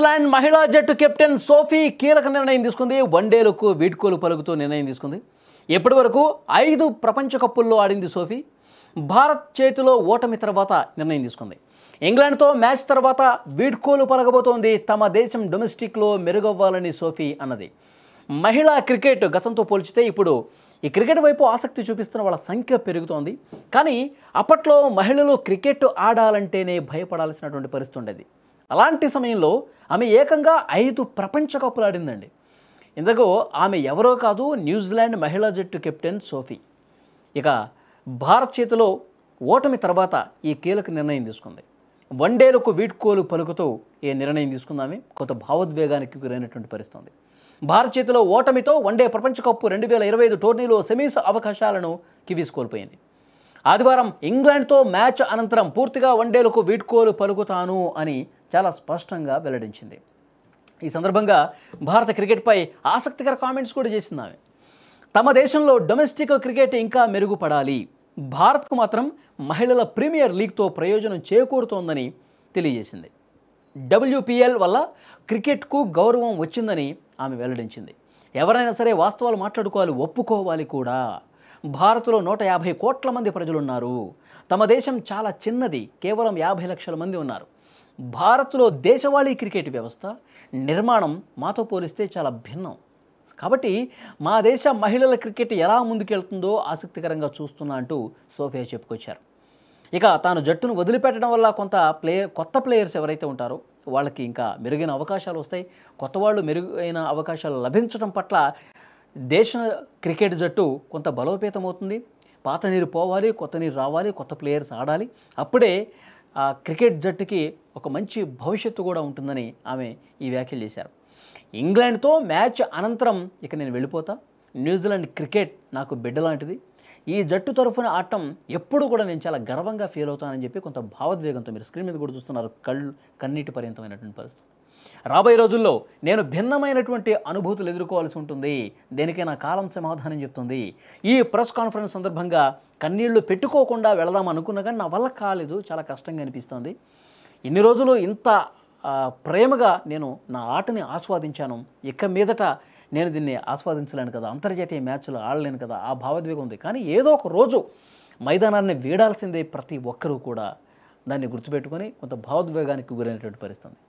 New Zealand మహిళా జట్టు captain Sophie కీలక నిర్ణయం తీసుకుంది. వన్డేలకు వీడ్కోలు పలుకుతూ నిర్ణయం తీసుకుంది. ఇప్పటి వరకు 5 ప్రపంచ కప్పుల్లో ఆడింది సోఫీ. భారత్ చేతిలో ఓటమి తర్వాత నిర్ణయం తీసుకుంది. ఇంగ్లాండ్తో మ్యాచ్ తర్వాత వీడ్కోలు పలకబోతోంది. తమ దేశం డొమెస్టిక్లో మెరుగవ్వాలని సోఫీ అన్నది. మహిళా క్రికెట్ గతంతో పోల్చితే ఇప్పుడు ఈ క్రికెట్ వైపు ఆసక్తి చూపిస్తున్న వాళ్ళ సంఖ్య పెరుగుతోంది. కానీ అప్పట్లో మహిళలు క్రికెట్ ఆడాలంటేనే భయపడాల్సినటువంటి పరిస్థితి ఉండేది. అలాంటి సమయంలో ఆమె ఏకంగా 5 ప్రపంచ కప్పులు ఆడిందండి. ఇందుకు ఆమె ఎవరో కాదు, న్యూజిలాండ్ మహిళా జట్టు కెప్టెన్ సోఫీ. ఇక భారత్ చేతిలో ఓటమి తర్వాత ఈ కీలక నిర్ణయం తీసుకుంది. వన్డేలకు వీడ్కోలు పలుకుతూ ఈ నిర్ణయం తీసుకుందామే కొంత భావోద్వేగానికి గురైనటువంటి పరిస్థితి ఉంది. భారత్ చేతిలో ఓటమితో వన్డే ప్రపంచ కప్ 2025 టోర్నీలో సెమీస్ అవకాశాలను కివీస్ కోల్పోయింది. ఆదివారం ఇంగ్లాండ్తో మ్యాచ్ అనంతరం పూర్తిగా వన్డేలకు వీడ్కోలు పలుకుతాను అని చాలా స్పష్టంగా వెల్లడించింది. ఈ సందర్భంగా భారత క్రికెట్పై ఆసక్తికర కామెంట్స్ కూడా చేసింది ఆమె. తమ దేశంలో డొమెస్టిక్ క్రికెట్ ఇంకా మెరుగుపడాలి, భారత్కు మాత్రం మహిళల ప్రీమియర్ లీగ్తో ప్రయోజనం చేకూరుతోందని తెలియజేసింది. WPL వల్ల క్రికెట్కు గౌరవం వచ్చిందని ఆమె వెల్లడించింది. ఎవరైనా సరే వాస్తవాలు మాట్లాడుకోవాలి, ఒప్పుకోవాలి కూడా. భారత్లో 150 కోట్ల మంది ప్రజలున్నారు. తమ దేశం చాలా చిన్నది, కేవలం 50 లక్షల మంది ఉన్నారు. భారత్లో దేశవాళీ క్రికెట్ వ్యవస్థ నిర్మాణం మాతో పోలిస్తే చాలా భిన్నం. కాబట్టి మా దేశ మహిళల క్రికెట్ ఎలా ముందుకెళ్తుందో ఆసక్తికరంగా చూస్తున్నా అంటూ సోఫియా చెప్పుకొచ్చారు. ఇక తాను జట్టును వదిలిపెట్టడం వల్ల కొత్త ప్లేయర్స్ ఎవరైతే ఉంటారో వాళ్ళకి ఇంకా మెరుగైన అవకాశాలు వస్తాయి. కొత్త వాళ్ళు మెరుగైన అవకాశాలు లభించడం పట్ల దేశ క్రికెట్ జట్టు కొంత బలోపేతమవుతుంది. పాత నీరు పోవాలి, కొత్త నీరు రావాలి, కొత్త ప్లేయర్స్ ఆడాలి. అప్పుడే ఆ క్రికెట్ జట్టుకి ఒక మంచి భవిష్యత్తు కూడా ఉంటుందని ఆమె ఈ వ్యాఖ్యలు చేశారు. ఇంగ్లాండ్తో మ్యాచ్ అనంతరం ఇక నేను వెళ్ళిపోతా. న్యూజిలాండ్ క్రికెట్ నాకు బిడ్డ లాంటిది. ఈ జట్టు తరఫున ఆడటం ఎప్పుడు కూడా నేను చాలా గర్వంగా ఫీల్ అవుతానని చెప్పి కొంత భావోద్వేగంతో, మీరు స్క్రీన్ మీద కూడా చూస్తున్నారు, కన్నీటి పర్యంతమైనటువంటి పరిస్థితి. రాబోయే రోజుల్లో నేను భిన్నమైనటువంటి అనుభూతులు ఎదుర్కోవాల్సి ఉంటుంది, దేనికైనా కాలం సమాధానం చెప్తుంది. ఈ ప్రెస్ కాన్ఫరెన్స్ సందర్భంగా కన్నీళ్లు పెట్టుకోకుండా వెళదాం అనుకున్నా కానీ నా వల్ల కాలేదు, చాలా కష్టంగా అనిపిస్తుంది. ఇన్ని రోజులు ఇంత ప్రేమగా నేను నా ఆటని ఆస్వాదించాను, ఇక మీదట నేను దీన్ని ఆస్వాదించలేను కదా, అంతర్జాతీయ మ్యాచ్లు ఆడలేను కదా, ఆ భావోద్వేగం ఉంది. కానీ ఏదో ఒక రోజు మైదానాన్ని వీడాల్సిందే ప్రతి ఒక్కరూ కూడా. దాన్ని గుర్తుపెట్టుకొని కొంత భావోద్వేగానికి గురైనటువంటి పరిస్థితి.